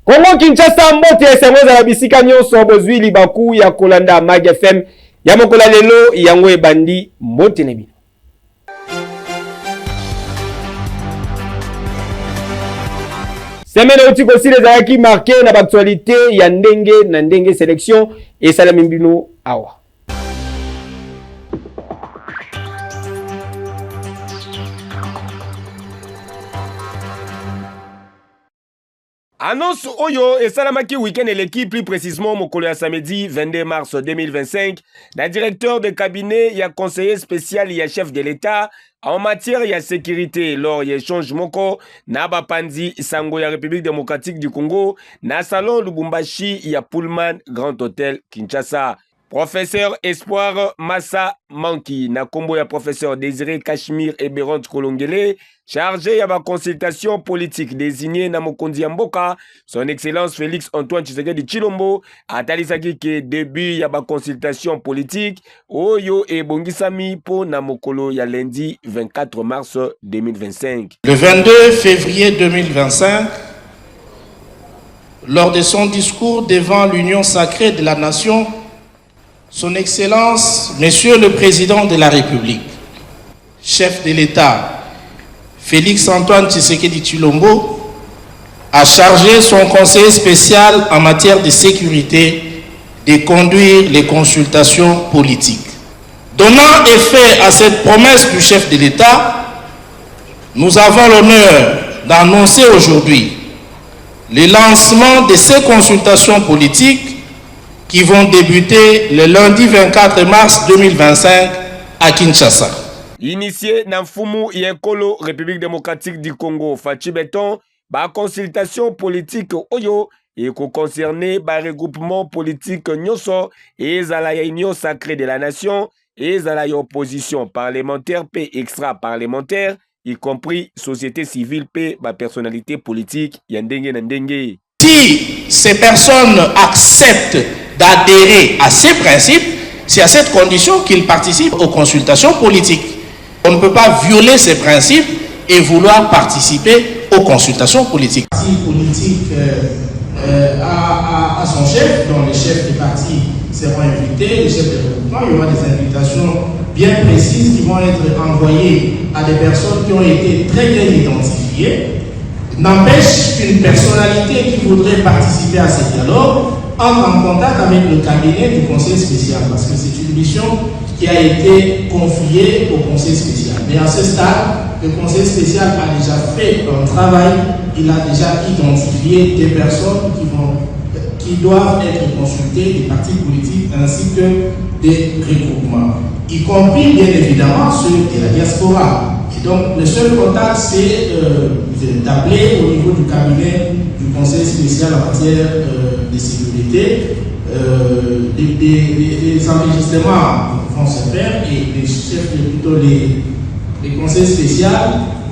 Kongo Kinshasa mbote esengo za bisika nyonso bozwi libaku ya kolanda Mag FM ya mokola lelo yango ebandi mbote nebi. Semaine outiko si les ayaki marqué na actualité ya ndenge na ndenge sélection et salamimbino awa. Annonce Oyo et Salamaki week-end et l'équipe plus précisément mokolo ya samedi 22 mars 2025. La directeur de cabinet y a conseiller spécial y a chef de l'État en matière de sécurité lors de l'échange moko na Bapanzi Sango ya République démocratique du Congo na salon Lubumbashi ya Pullman Grand Hôtel Kinshasa. Professeur Espoir Massa Manki na kombo ya professeur Désiré Cachemire et Béron Kolongele chargé ya ba consultation politique désigné na mokonzi ya mboka son excellence Félix Antoine Tshisekedi Tshilombo atalisaki ke début ya ba consultation politique oyo e bongisami po na mokolo ya lundi 24 mars 2025. Le 22 février 2025, lors de son discours devant l'Union sacrée de la nation, Son Excellence, Monsieur le Président de la République, chef de l'État, Félix Antoine Tshisekedi Tshilombo, a chargé son conseiller spécial en matière de sécurité de conduire les consultations politiques. Donnant effet à cette promesse du chef de l'État, nous avons l'honneur d'annoncer aujourd'hui le lancement de ces consultations politiques qui vont débuter le lundi 24 mars 2025 à Kinshasa. Initié na mfumu Yekolo République démocratique du Congo Fachi Beton, ba consultation politique oyo et concerné ba regroupement politique nyonso et la union sacrée de la nation et la opposition parlementaire et extra-parlementaire, y compris société civile et ba personnalité politique yandenge na ndenge. Si ces personnes acceptent d'adhérer à ces principes, c'est à cette condition qu'ils participent aux consultations politiques. On ne peut pas violer ces principes et vouloir participer aux consultations politiques. Le parti politique a son chef, dont les chefs des partis seront invités, les chefs de regroupement. Il y aura des invitations bien précises qui vont être envoyées à des personnes qui ont été très bien identifiées. N'empêche qu'une personnalité qui voudrait participer à ce dialogue entre en contact avec le cabinet du conseil spécial, parce que c'est une mission qui a été confiée au conseil spécial. Mais à ce stade, le conseil spécial a déjà fait un travail, il a déjà identifié des personnes qui doivent être consultées, des partis politiques ainsi que des regroupements, y compris bien évidemment ceux de la diaspora. Et donc le seul contact, c'est d'appeler au niveau du cabinet du conseil spécial en matière de sécurité. Les enregistrements vont se faire et les chefs, plutôt les conseils spéciaux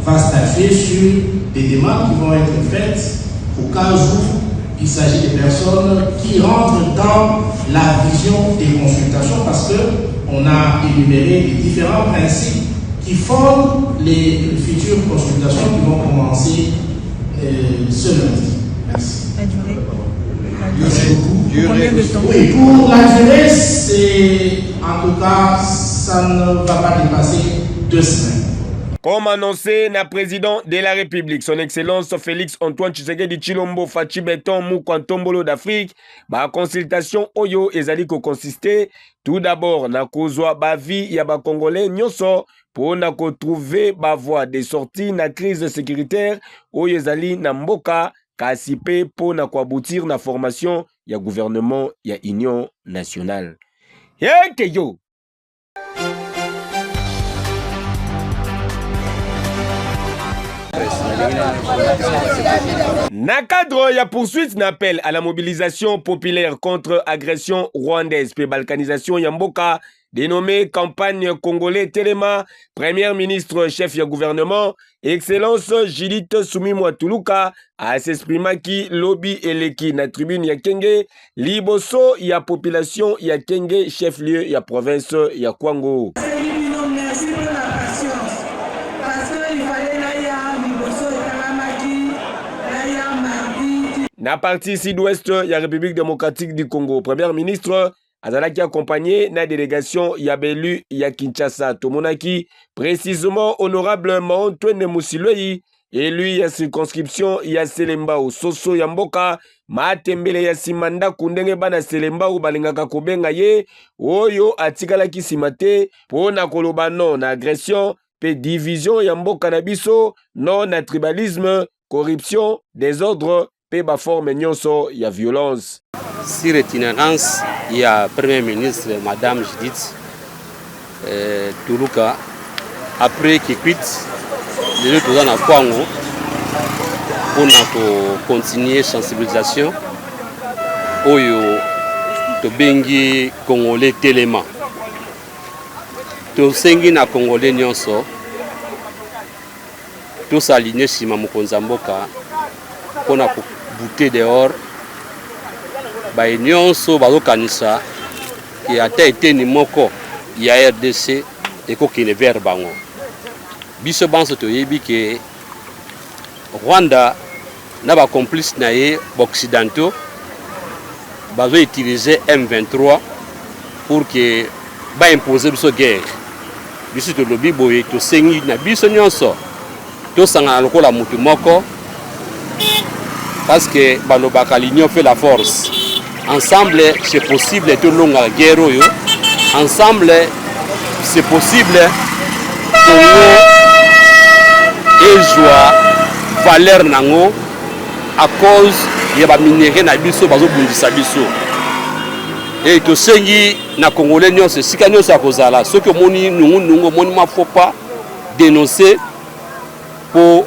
vont statuer sur des demandes qui vont être faites au cas où il s'agit de personnes qui rentrent dans la vision des consultations, parce qu'on a énuméré les différents principes qui font les futures consultations qui vont commencer ce lundi. Merci. La durée. Merci beaucoup. Combien de temps? Oui, pour la durée, c'est en tout cas, ça ne va pas dépasser 2 semaines. Comme annoncé, na président de la République, son excellence Félix Antoine Tshisekedi Tshilombo Fachi Beton Mukwantombolo d'Afrique, ba consultation oyo ezali ko consister tout d'abord na kozwa bavi ya ba congolais nyonso pour na ko trouver ba voie de sortie na crise sécuritaire oyo ezali na mboka kasi pe pour na ko aboutir na formation ya gouvernement ya union nationale. Yeke yo. Na cadre ya poursuite n'appelle à la mobilisation populaire contre agression rwandaise et balkanisation Yamboka, dénommé campagne congolais Telema, premier ministre chef du gouvernement, excellence Judith Suminwa Tuluka, a s'exprimer qui lobby eleki na tribune ya Kenge, liboso ya population ya Kenge, chef-lieu ya province ya Kwango. Na partie sud-ouest ya République démocratique du Congo, premier ministre azalaki accompagné na délégation ya belu ya Kinshasa. Tomonaki précisément honorable Maontwene Musilwei, élu ya circonscription ya Selembao Soso ya mboka matembele ya simanda kundenge bana Selembao balingaka kobenga ye oyo atikalaki simate pona koloba non na agression pe division ya mboka na biso, non na tribalisme, corruption, désordre pe ba forme nyonso ya violence. Sur itinérance, il y a Premier ministre Madame Judith Tuluka, après qu'il quitte, les deux ans à Kwango, pour continuer la sensibilisation, Oyo, to bengi Congolais Téléma, to sengi na Congolais nyonso, to s'aligner sur Mamukonzamboka, pour na bouter dehors. Ba nyonso bazokanisa ki ata eteni moko ya RDC ekokende vers bango. Biso banso toyebi ke Rwanda na ba complice na ye occidentaux bazo utiliser M23 pour que ba imposer biso guerre. Biso to lobi boye to sengi na biso nyonso to sangana lokola mutu moko parce que balobaka l'union fait la force. Ensemble, c'est possible de longa guerre. Ensemble, c'est possible Congo et joie valeur nango à cause il y a minéraux na biso bazo bundisa biso. Et to sengi na Congolais nyonso sika nyonso akozala ce que moni nungu moni ma faut pas dénoncer pour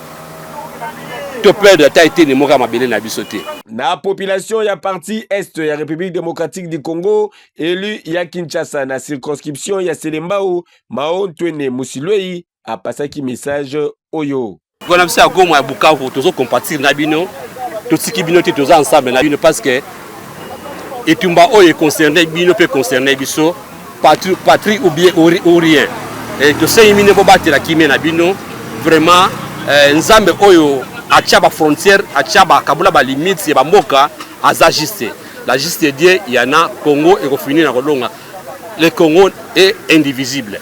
te perdre ta été ne moka mabele na bisoté. Na population ya parti est ya République démocratique du Congo, élu ya Kinshasa na circonscription ya Selembao, Maontwene Musilwei a passé qui message oyo. Kona msi agomo ya Bukavu tozo compatir na bino, totiki bino te toza ensemble na bino parce que etumba oyo concerné bino peut concerner biso patrie ou bien ou rien. Et to sey mine bo batela kimé na bino vraiment nzambe oyo Achaba frontière, Achaba Kabula ba limite, c'est ba moka azajiste. La juste Dieu, il y en a Congo et finir na Kolonga. Le Congo est indivisible.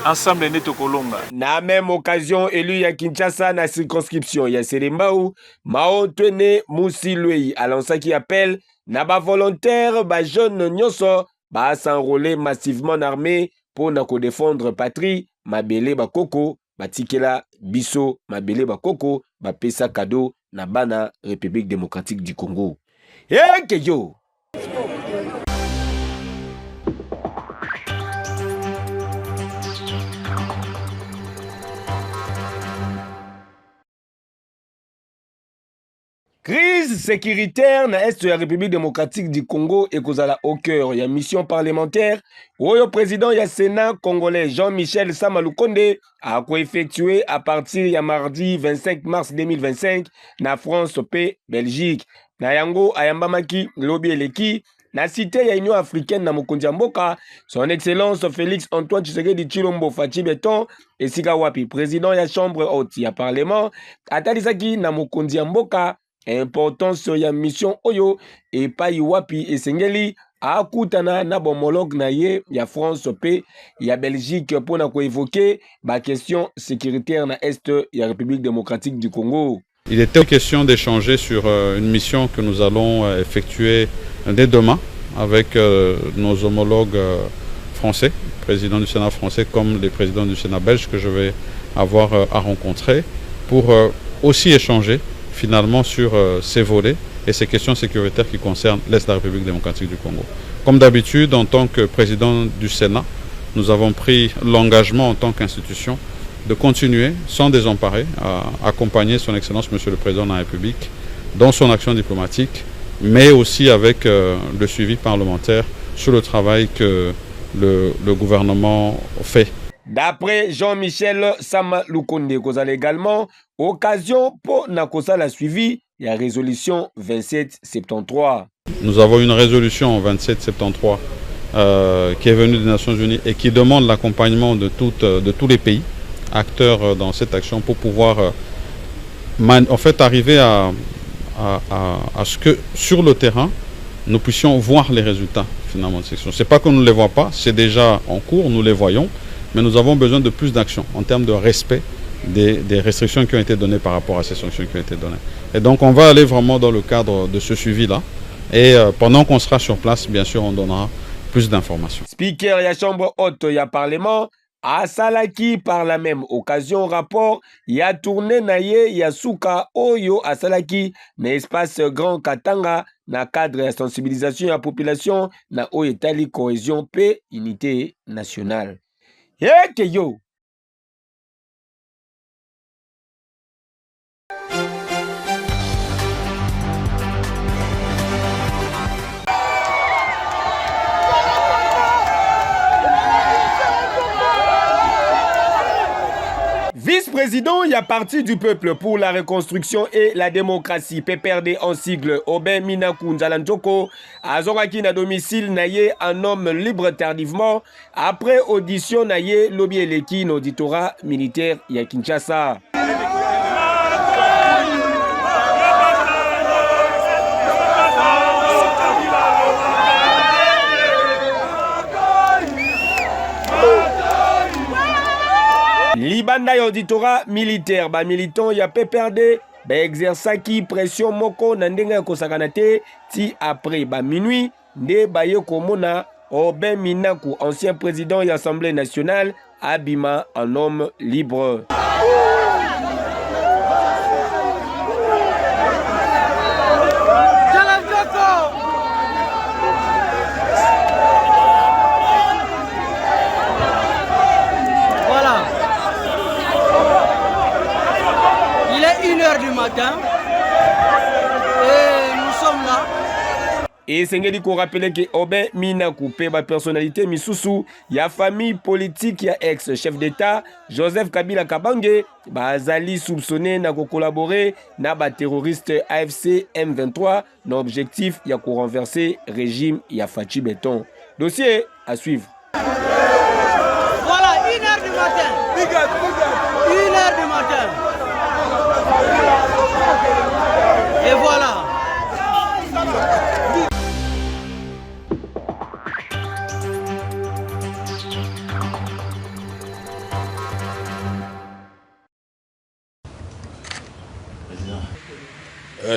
Ensemble net au Kolonga. Na même occasion, élu ya Kinshasa na circonscription ya Selembao, Maontwene Musilwei a lancé qui appelle na ba volontaire ba jeune nyonso ba s'enrôler massivement en armée pour na ko défendre patrie, mabele ba koko, batikela biso mabele ba koko. Bapesa cadeau na bana République démocratique du Congo. Keyo. Crise sécuritaire na est de la République démocratique du Congo et kozala au cœur ya mission parlementaire oyo président ya Sénat congolais Jean-Michel Sama Lukonde a effectué à partir ya mardi 25 mars 2025 na France pe Belgique. Na yango ayambamaki lobi eleki na cité ya Union africaine na mokonzi mboka son excellence Félix Antoine Tshisekedi Tshilombo Fachi Beton et sika wapi président ya chambre haute ya parlement atalisaki na mokonzi mboka importance ya mission oyo et pa iwapi esengeli akutana na homologue na ye ya France pe ya Belgique pour na ko évoquer ba question sécuritaire na est ya République démocratique du Congo. Il était question d'échanger sur une mission que nous allons effectuer dès demain avec nos homologues français, président du Sénat français comme les présidents du Sénat belge que je vais avoir à rencontrer pour aussi échanger finalement sur ces volets et ces questions sécuritaires qui concernent l'Est de la République démocratique du Congo. Comme d'habitude, en tant que président du Sénat, nous avons pris l'engagement en tant qu'institution de continuer sans désemparer à accompagner son Excellence Monsieur le Président de la République dans son action diplomatique, mais aussi avec le suivi parlementaire sur le travail que le gouvernement fait. D'après Jean-Michel Sama Lukonde, kozala également occasion pour Nakosa la suivi la résolution 2773. Nous avons une résolution 2773 qui est venue des Nations Unies et qui demande l'accompagnement de tous les pays acteurs dans cette action pour pouvoir en fait arriver à à ce que sur le terrain, nous puissions voir les résultats finalement de ces sections. Ce n'est pas que nous ne les voyons pas, c'est déjà en cours, nous les voyons, mais nous avons besoin de plus d'action en termes de respect des restrictions qui ont été données par rapport à ces sanctions qui ont été données. Et donc on va aller vraiment dans le cadre de ce suivi-là. Et pendant qu'on sera sur place, bien sûr, on donnera plus d'informations. Speaker ya chambre haute ya parlement a salaki par la même occasion rapport ya tourné na ye ya suka oyo a salaki na espace Grand Katanga na cadre ya sensibilisation ya population na oyo etali cohésion pe unité nationale. Yeke yo! Vice-président, il y a Parti du peuple pour la reconstruction et la démocratie, PPRD en sigle, Aubin Minakou Nzalanjoko, Azoraki na domicile naye un homme libre tardivement, après audition naye lobby eleki auditorat militaire ya Kinshasa. Libanda ya auditorat militaire ba militant ya PPRD ba exerçaki pression moko na ndenge ya kosakana te ti après ba minuit nde ba ye komona Aubin Minakou, ancien président de l'Assemblée nationale, abima un homme libre. Et nous sommes là. Et c'est qu'il faut rappeler que Aubin Minakou pe ba personnalité misusu ya famille politique ya ex-chef d'État Joseph Kabila Kabange bazali soupçonné na collaborer na ba terroriste AFC M23 na objectif ya ko renverser régime ya Fachi Béton. Dossier à suivre. Voilà, 1h du matin. 1h du matin. Et voilà.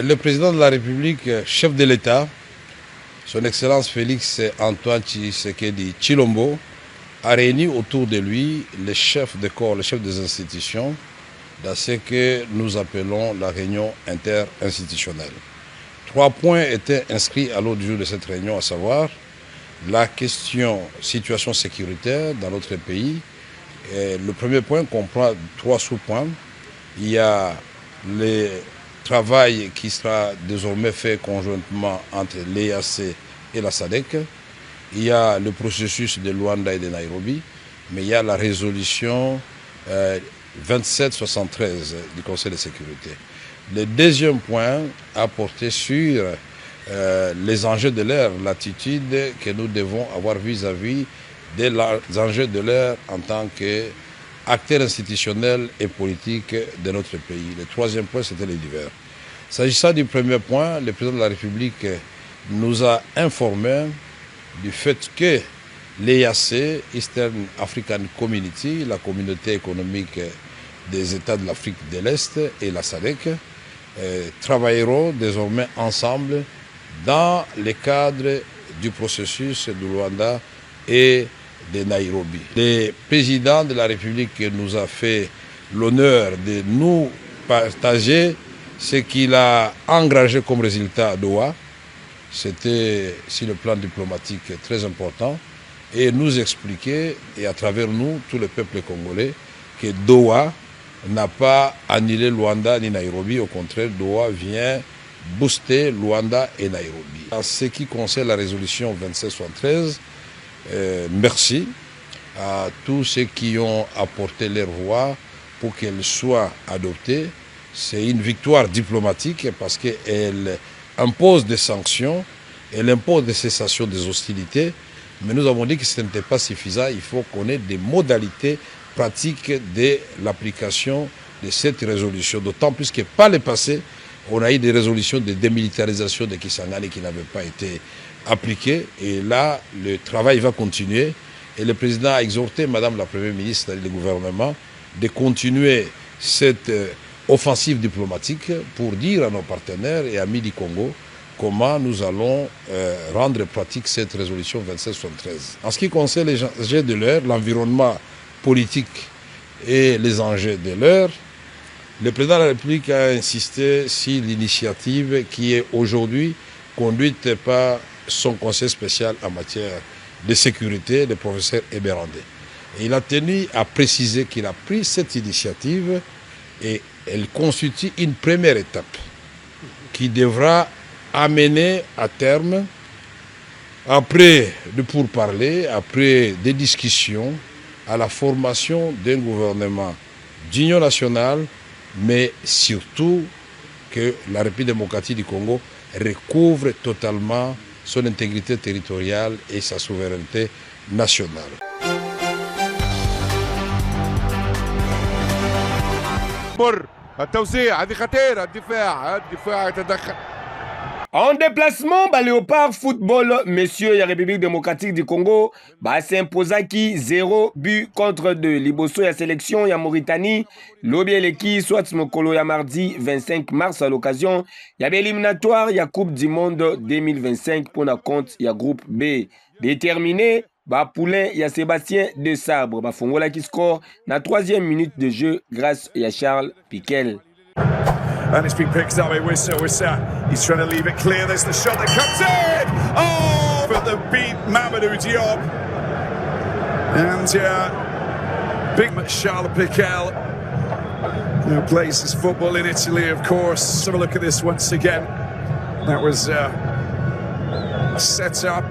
Le président de la République, chef de l'État, son Excellence Félix Antoine Tshisekedi Tshilombo, a réuni autour de lui les chefs de corps, les chefs des institutions, dans ce que nous appelons la réunion interinstitutionnelle. 3 points étaient inscrits à l'ordre du jour de cette réunion, à savoir la question situation sécuritaire dans notre pays. Et le premier point comprend 3 sous-points. Il y a le travail qui sera désormais fait conjointement entre l'EAC et la SADC. Il y a le processus de Luanda et de Nairobi, mais il y a la résolution 2773 du Conseil de sécurité. Le deuxième point a porté sur les enjeux de l'ère, l'attitude que nous devons avoir vis-à-vis des enjeux de l'ère en tant qu'acteurs institutionnels et politiques de notre pays. Le troisième point, c'était les divers. S'agissant du premier point, le président de la République nous a informé du fait que l'EAC, Eastern African Community, la communauté économique des États de l'Afrique de l'Est et la SADC, travailleront désormais ensemble dans le cadre du processus de Luanda et de Nairobi. Le président de la République nous a fait l'honneur de nous partager ce qu'il a engagé comme résultat à Doha. C'était, sur le plan diplomatique, très important. Et nous expliquer, et à travers nous, tout le peuple congolais, que Doha n'a pas annulé Luanda ni Nairobi. Au contraire, Doha vient booster Luanda et Nairobi. En ce qui concerne la résolution 2773, merci à tous ceux qui ont apporté leur voix pour qu'elle soit adoptée. C'est une victoire diplomatique parce qu'elle impose des sanctions, elle impose des cessations des hostilités, mais nous avons dit que ce n'était pas suffisant, il faut qu'on ait des modalités pratiques de l'application de cette résolution, d'autant plus que par le passé, On a eu des résolutions de démilitarisation de Kisangani qui n'avaient pas été appliquées. Et là, le travail va continuer. Et le président a exhorté Madame la Première ministre et le gouvernement de continuer cette offensive diplomatique pour dire à nos partenaires et amis du Congo comment nous allons rendre pratique cette résolution 2773. En ce qui concerne les enjeux de l'heure, l'environnement politique et les enjeux de l'heure, le président de la République a insisté sur l'initiative qui est aujourd'hui conduite par son conseil spécial en matière de sécurité, le professeur Eberandé. Il a tenu à préciser qu'il a pris cette initiative et elle constitue une première étape qui devra amener à terme, après de pourparlers, après des discussions, à la formation d'un gouvernement d'union nationale, mais surtout que la République démocratique du Congo recouvre totalement son intégrité territoriale et sa souveraineté nationale. En déplacement, Léopard Football, messieurs, la République démocratique du Congo, s'imposa qui 0 but contre 2. Liboso, la sélection, la Mauritanie, l'Obieleki, soit Mokolo, ya mardi 25 mars à l'occasion, il y avait éliminatoire, il y a Coupe du Monde 2025 pour la compte, il y a groupe B. Déterminé, Poulain, il y a Sébastien de Sabre, Fongola qui score la 3e minute de jeu grâce à Charles Piquel. And it's been picked up by Wissa. He's trying to leave it clear. There's the shot that comes in. Oh, but the beat Mamadou Diop. And big Charles Piquel, who plays his football in Italy, of course. Let's have a look at this once again. That was a set-up.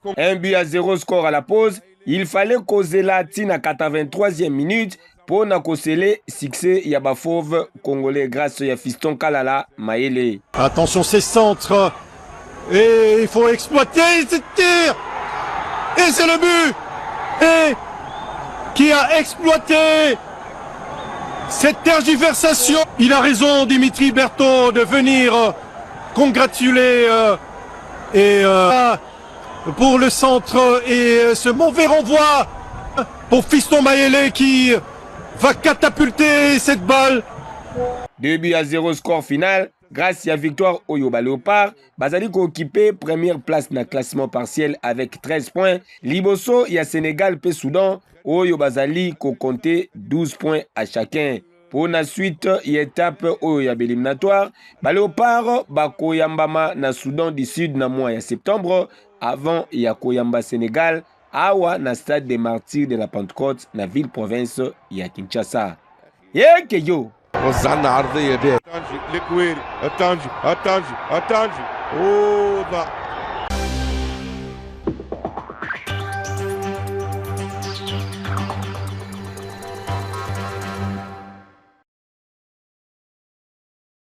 1-0 score à la pause. Il fallait causer la tine à 83e minute. Pour Nakosele, succès Yabafov congolais grâce à Fiston Kalala Maele. Attention, c'est centre. Et il faut exploiter ce tir. Et c'est le but. Et qui a exploité cette tergiversation. Il a raison, Dimitri Berthaud, de venir congratuler pour le centre et ce mauvais renvoi pour Fiston Maele qui va catapulter cette balle. 2-0 score final. Grâce à la victoire au Yoba Léopard, Bazali ko occupé première place dans le classement partiel avec 13 points. Liboso, il y a Sénégal et Soudan. Oyo Bazali ko compté 12 points à chacun. Pour la suite, il y a étape au Yoba éliminatoire. Léopard, Koyambama na Soudan du Sud na mois de septembre. Avant, il y a Koyamba Sénégal. Awa na stade des martyrs de la Pentecôte na ville province ya Kinshasa. Keyo. وزعنا عرضيه بها الكويري الطنجي اوه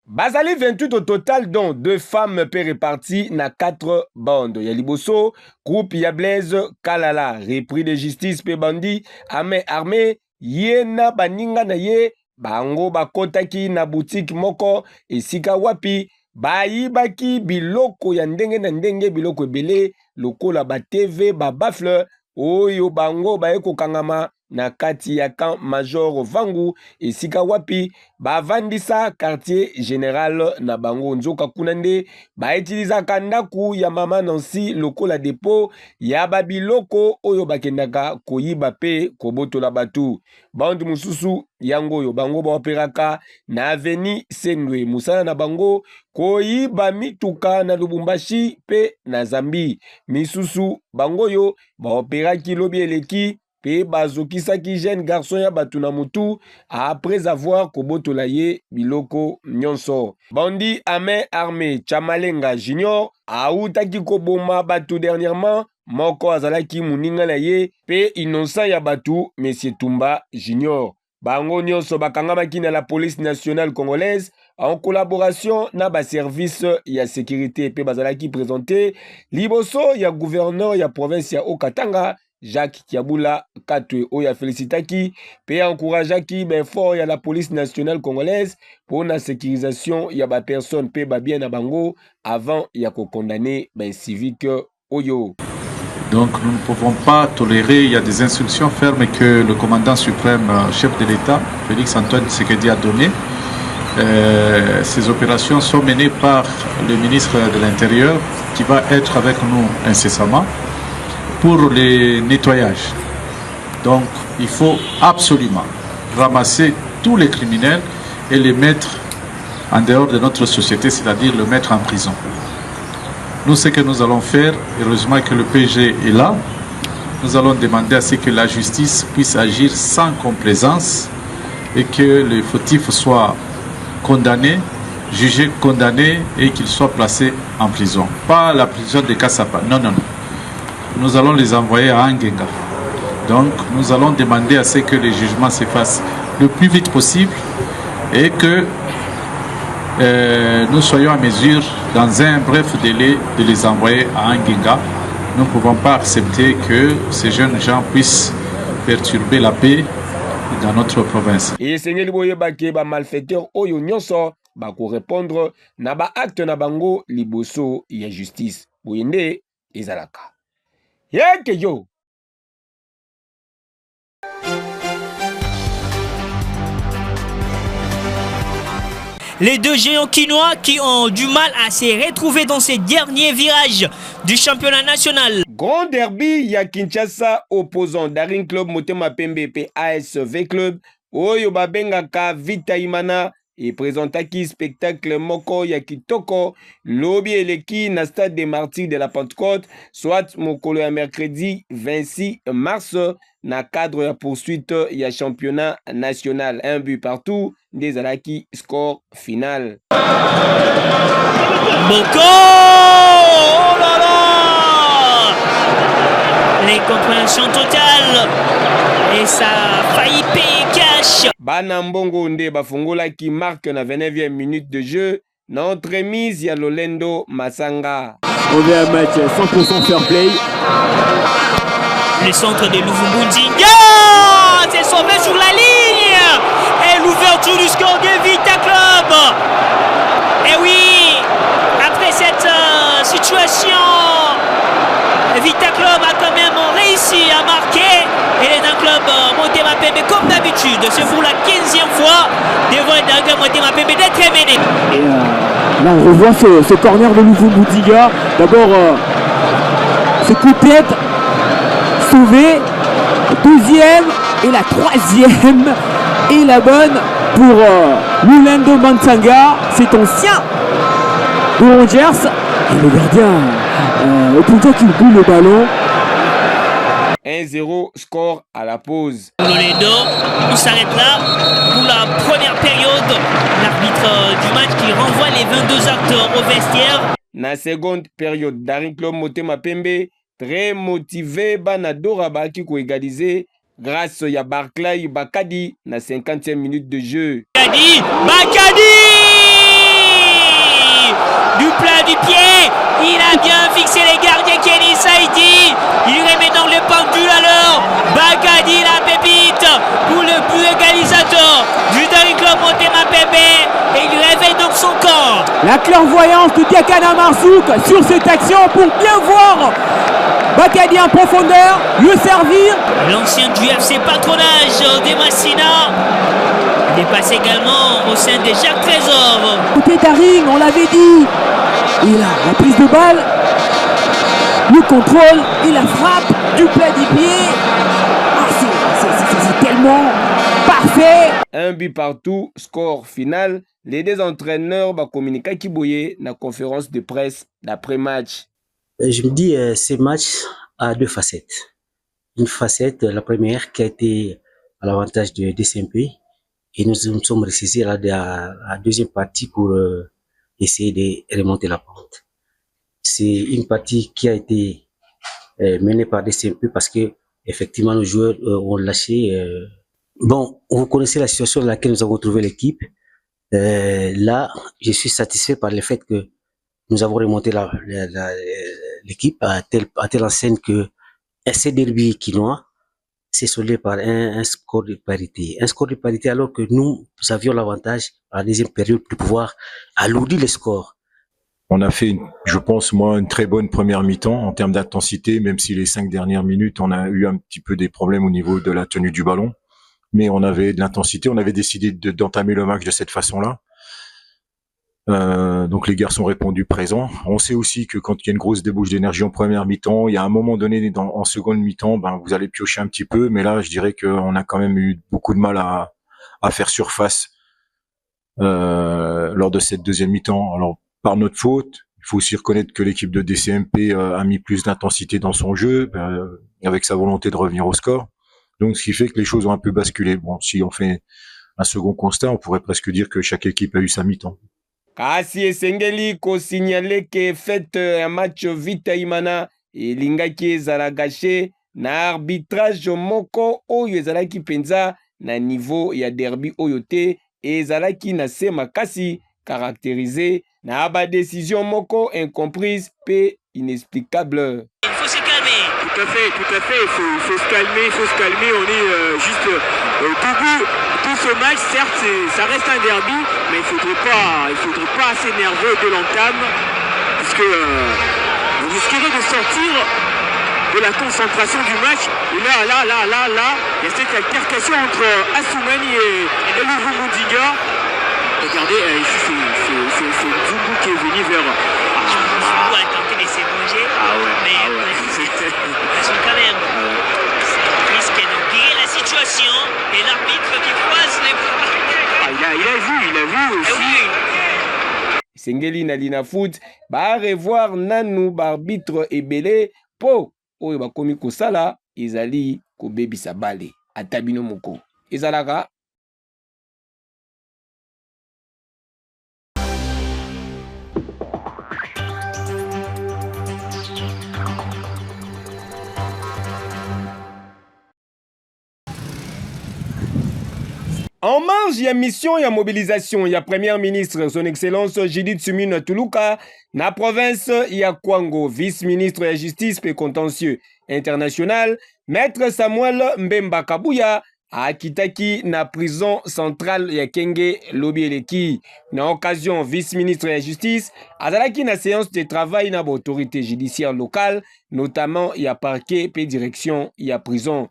Bazali 28 au total, dont 2 femmes peu réparties na 4 bandes. Yaliboso, groupe Yablaise, Kalala, repris de justice pe bandi, armé, yena baninga na ye, bango bakotaki na boutique moko, esika wapi, bayibaki biloko ya ndenge na ndenge biloko ebele, lokola ba TV, ba bafle, oyo bango baeko kangama, na kati ya camp major Vangu esika wapi bavandisa quartier général na bango nzoka kunande bautilisaka ndaku ya mama Nancy lokola dépôt ya babiloko oyo bakendaka koyiba pe kobotola batu bandu mususu yango oyo bango baoperaka na aveni Sendwe musala na bango koyiba mituka na Lubumbashi pe na Zambi misusu bango yo baoperaki lobi eleki pe bazokisaki jeune garçon ya batuna mutu après avoir kobotola ye biloko nyonso. Bandi Amen Armé Chamalenga Junior autaki koboma batu dernièrement moko azalaki muninga na ye pe innocent ya batu Monsieur Tumba Junior. Bango nyonso bakangamaki na la police nationale congolaise en collaboration na ba service ya sécurité pe bazalaki présenté liboso ya gouverneur ya province ya Okatanga Jacques Kiabula Katwe Oya félicitaki pe encourageaki ben fort ya la police nationale congolaise pour la sécurisation ya ba personne pe ba bien na bango avant ya ko condamner ben civique Oyo. Donc nous ne pouvons pas tolérer, il y a des instructions fermes que le commandant suprême, chef de l'État, Félix Antoine Tshisekedi a données. Ces opérations sont menées par le ministre de l'Intérieur qui va être avec nous incessamment pour les nettoyages. Donc il faut absolument ramasser tous les criminels et les mettre en dehors de notre société, c'est-à-dire le mettre en prison. Nous, ce que nous allons faire, heureusement que le PG est là, nous allons demander à ce que la justice puisse agir sans complaisance et que les fautifs soient condamnés, jugés, condamnés et qu'ils soient placés en prison. Pas la prison de Kassapa, non, non, non. Nous allons les envoyer à Angenga. Donc, nous allons demander à ce que les jugements se fassent le plus vite possible et que nous soyons en mesure, dans un bref délai, de les envoyer à Angenga. Nous ne pouvons pas accepter que ces jeunes gens puissent perturber la paix dans notre province. Et Seigneur Boyebake, ba malfaiteur Oyo Nyonso, ba ko répondre na ba acte na bango liboso ya justice. Boyende ezalaka. Yeke yo. Les deux géants quinois qui ont du mal à se retrouver dans ces derniers virages du championnat national. Grand derby ya Kinshasa opposant Daring Club Motema Pembe pe ASV Club Oyo babengaka Vita Imana et présentaki spectacle moko ya kitoko lobi eleki na stade des Martyrs de la Pentecôte soit mokolo ya mercredi 26 mars na cadre ya poursuite ya championnat national. Un but partout des alaki score final. Boko! Oh là là! L'incompréhension totale et ça a failli payer cash. Bana Mbongo nde bafungola qui marque na 29e minute de jeu na entremise ya Lolendo Masanga. On vient un match 100% fair play. Le centre de Luvumbu-Ndinga, c'est sauvé sur la ligne. Et l'ouverture du score de Vita Club. Et oui, après cette situation, Vita Club a quand même réussi à marquer. Et les deux clubs Motema Pembe, comme d'habitude, c'est pour la 15e fois devant les deux Motema Pembe d'être mené. Et là on revoit ce corner de Luvumbu-Ndinga. D'abord ce coup de tête sauvé, deuxième et la troisième et la bonne pour Lolendo Masanga, c'est ancien de Rangers. Et le gardien au point qu'il boule le ballon. 1-0 score à la pause. Lolendo, on s'arrête là pour la première période. L'arbitre du match qui renvoie les 22 acteurs au vestiaire. Na seconde période, Daring Club Motema Pembe très motivé Banadora baki ko égaliser grâce à Barclay Bakadi na 50e minute de jeu. Bakadi du plat du pied, il a bien fixé les gardiens. Kenny Saïdi, il remet dans le pendule alors. Bakadi la pépite pour le but égalisateur du Daring Club Motema Pembe et il réveille donc son corps. La clairvoyance de Diakana Marzouk sur cette action pour bien voir Bakadi en profondeur, le servir. L'ancien du FC Patronage des Massina dépasse également au sein des Jacques Trésor. Côté Daring, on l'avait dit. Et là, la prise de balle, le contrôle et la frappe du plat du pied. Ah, c'est tellement parfait. Un but partout, score final. Les deux entraîneurs vont communiquer Kiboye dans la conférence de presse d'après-match. Je me dis, ce match a deux facettes. Une facette, la première, qui a été à l'avantage de DCMP. Et nous sommes ressaisis à la deuxième partie pour essayer de remonter la pente. C'est une partie qui a été menée par DCMP parce que effectivement nos joueurs ont lâché. Bon, vous connaissez la situation dans laquelle nous avons trouvé l'équipe. Là, je suis satisfait par le fait que nous avons remonté l'équipe à telle enseigne que ce derby quinois s'est soldé par un score de parité. Un score de parité alors que nous avions l'avantage, à la deuxième période, de pouvoir alourdir le score. On a fait, je pense, moi, une très bonne première mi-temps en termes d'intensité, même si les 5 dernières minutes, on a eu un petit peu des problèmes au niveau de la tenue du ballon. Mais on avait de l'intensité, on avait décidé d'entamer le match de cette façon-là. Donc les garçons ont répondu présents. On sait aussi que quand il y a une grosse débauche d'énergie en première mi-temps, il y a un moment donné en seconde mi-temps, vous allez piocher un petit peu, mais là je dirais qu'on a quand même eu beaucoup de mal à faire surface lors de cette deuxième mi-temps. Alors par notre faute, il faut aussi reconnaître que l'équipe de DCMP a mis plus d'intensité dans son jeu, avec sa volonté de revenir au score. Donc ce qui fait que les choses ont un peu basculé. Bon, si on fait un second constat, on pourrait presque dire que chaque équipe a eu sa mi-temps. Kasi esengeli ko signaler que fait un match vita imana elingaki ezala gâché na arbitrage moko oyo ezalaki penza na niveau ya derby oyo te ezalaki na se makasi caractérisé na ba décision moko incomprise pe inexplicable. Il faut se calmer. Tout à fait, il faut se calmer, on est juste debout. Tout ce match, certes, ça reste un derby, mais il faudrait pas s'énerver de l'entame, puisque vous risquerez de sortir de la concentration du match. Et là, il y a cette altercation entre Assoumani et Louvou Moudinga. Regardez, ici, c'est Nzungu qui est venu vers... Nzungu a tenté de s'évanger, mais quand même, ça risque d'empirer la situation. Et l'arbitre qui croise les bras. Il a vu aussi. Oui. Sengeli na Lina Foot, ba revoir nanu barbitre ebele po oyo bakomi kosala ezali kobebisa bale atabino moko. Ezalaka en marge ya mission ya mobilisation ya Premier ministre son excellence Judith Suminwa Tuluka na province ya Kwango, vice-ministre ya justice pe contentieux international maître Samuel Mbemba Kabuya akitaki na prison centrale ya Kenge lobi eleki. Na occasion vice-ministre ya justice azalaki na séance de travail na autorité judiciaire locale, notamment ya parquet pe direction ya prison.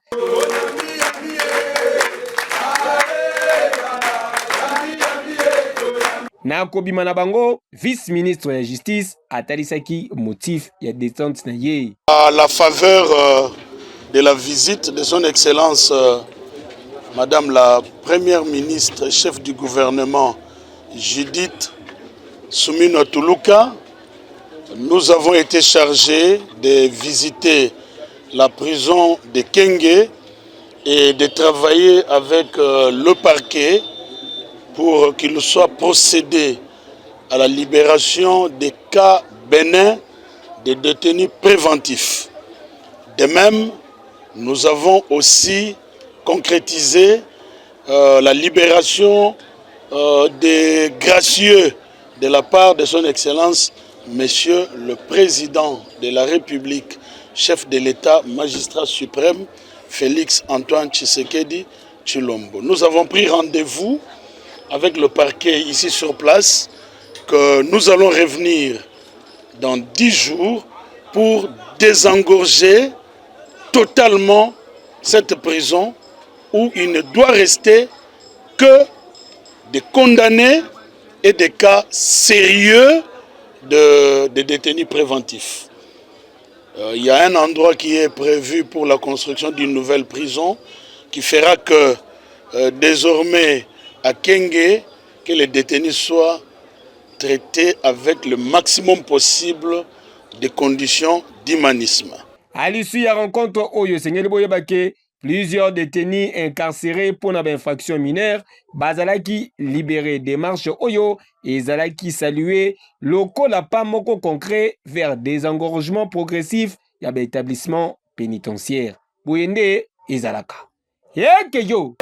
Na kobima na bango, vice-ministre de la justice atalisaki motif ya détente na ye. À la faveur de la visite de son excellence Madame la première ministre chef du gouvernement Judith Suminwa Tuluka, nous avons été chargés de visiter la prison de Kenge et de travailler avec le parquet pour qu'il soit procédé à la libération des cas bénins des détenus préventifs. De même, nous avons aussi concrétisé la libération des gracieux de la part de son Excellence, Monsieur le Président de la République, chef de l'État, magistrat suprême, Félix Antoine Tshisekedi Tshilombo. Nous avons pris rendez-vous avec le parquet ici sur place, que nous allons revenir dans 10 jours pour désengorger totalement cette prison où il ne doit rester que des condamnés et des cas sérieux de détenus préventifs. Il y a un endroit qui est prévu pour la construction d'une nouvelle prison qui fera que désormais à Kenge, que les détenus soient traités avec le maximum possible de conditions d'humanisme. À l'issue de la rencontre Oyo Sengeli Boyebake, plusieurs détenus incarcérés pour une infraction mineure, bazalaki libérés. Démarche Oyo et zalaki salué locaux la pas moko concret vers des engorgements progressifs y a établissement pénitentiaire. Boyende et zalaka. Yeke yo.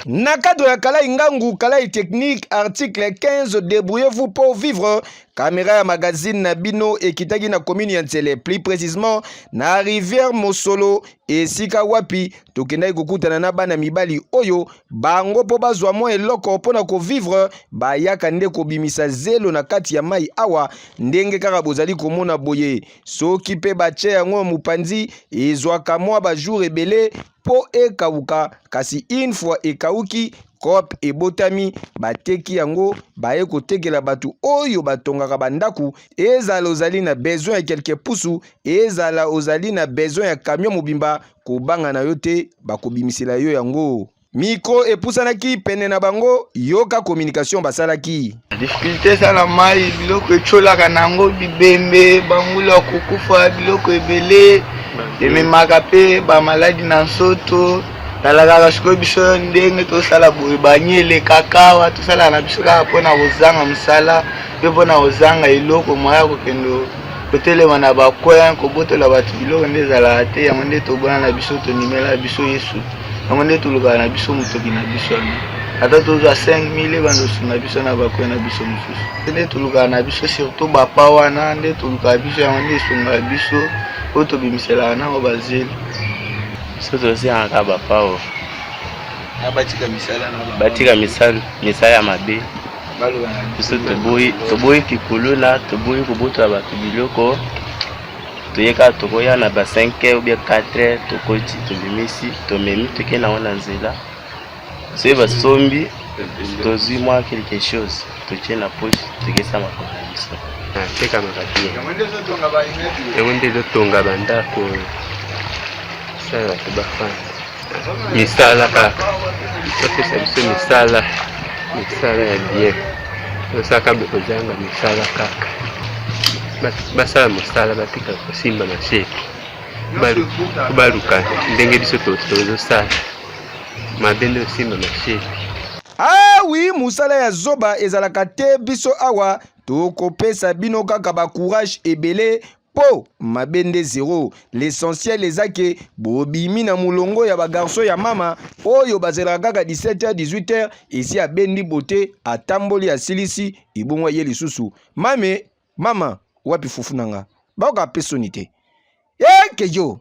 Nakado ya Kalai Ngangu, Kalai Technique, article 15, débrouillez-vous pour vivre. Caméra ya magazine Nabino et Kitagi na commune ya Ntsele, plus précisément na rivière Mosolo et Sika Wapi, tokendai kokutana na bana mibali oyo bango po bazwa mo eloko pona ko vivre ba yaka nde ko bimisa zelo na kati ya mai awa ndenge kaka bozali komona boye soki pe bache yango mupanzi ezwaka mwa ba jour ebele po ekauka kasi une fois ekauki Kop et botami bateki yango baye kotekela batu oyo batongaka bandaku ezala ozali na besoin ya quelque pusu ezala ozali na besoin ya camion mobimba kobanga na yo te bakobimisela yo yango. Micro epusanaki pene na bango yoka communication basalaki. Difficulté ça la mai biloko echolaka nango bibembe bangula kokufa biloko ebele ememaka pe ba maladi na nsoto. Talaka sikoyo biso ndenge tosala boye banyele kakawa tosala na biso kaka mpona kozanga mosala mpe mpona kozanga eloko moya kokendo kotelema na bakoya kobotola bato biloko nde ezalaka te yango nde tobona na biso tonimela biso Yesu yango nde tolukaka na biso motoki na biso ata tozwa 5000 bandosunga biso na bakoya na biso mosusu nde tolukaka na biso surtout bapa wana nde tolukaka biso yango nde esungaka biso oyo tobimiselaka nango bazeli. Soto si anga bapao batika misala ya mabe biso toboyi kikulula toboyi kobotola bato biloko toyeka tokoya na ba 5h ou bien 4h tokoti tobimisi tomemi toke nango na nzela soki basombi tozwi mwa quelque chose totie na poche tokesa makolo na biso tekamaka bien yango nde ezotonga bandako misala tobafana misala kaka topesa biso misala ya bien tosaka kozanga misala kaka basala mosala batika kosimba masheke baluka ndenge biso tozosala mabe nde osimba masheke. Ah oui, musala ya zoba ezalaka te biso awa tokopesa bino kaka ba courage ebele po mabende zéro. L'essentiel ezake bobimi na mulongo ya ba garçon ya mama oyo bazela kaka 17h 18h ici a bendi bote atamboli ya silisi ibongwa ye lisusu mama wapi fufu nanga baoka pesonite kejo.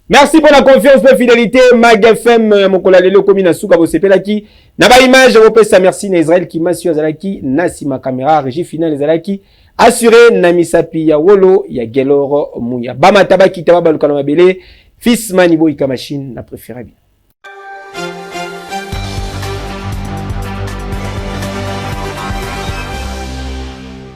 Merci pour la confiance et la fidélité. Mag FM, mokola lelo komi na suka bosepelaki. Na ba image opesa merci na Israël qui m'a su azalaki nasi ma caméra régie finale azalaki assuré na misapi ya wolo ya Geloro Muya. Bama tabaki tababaluka na mabele. Fils Manibo ika machine na préféré bien.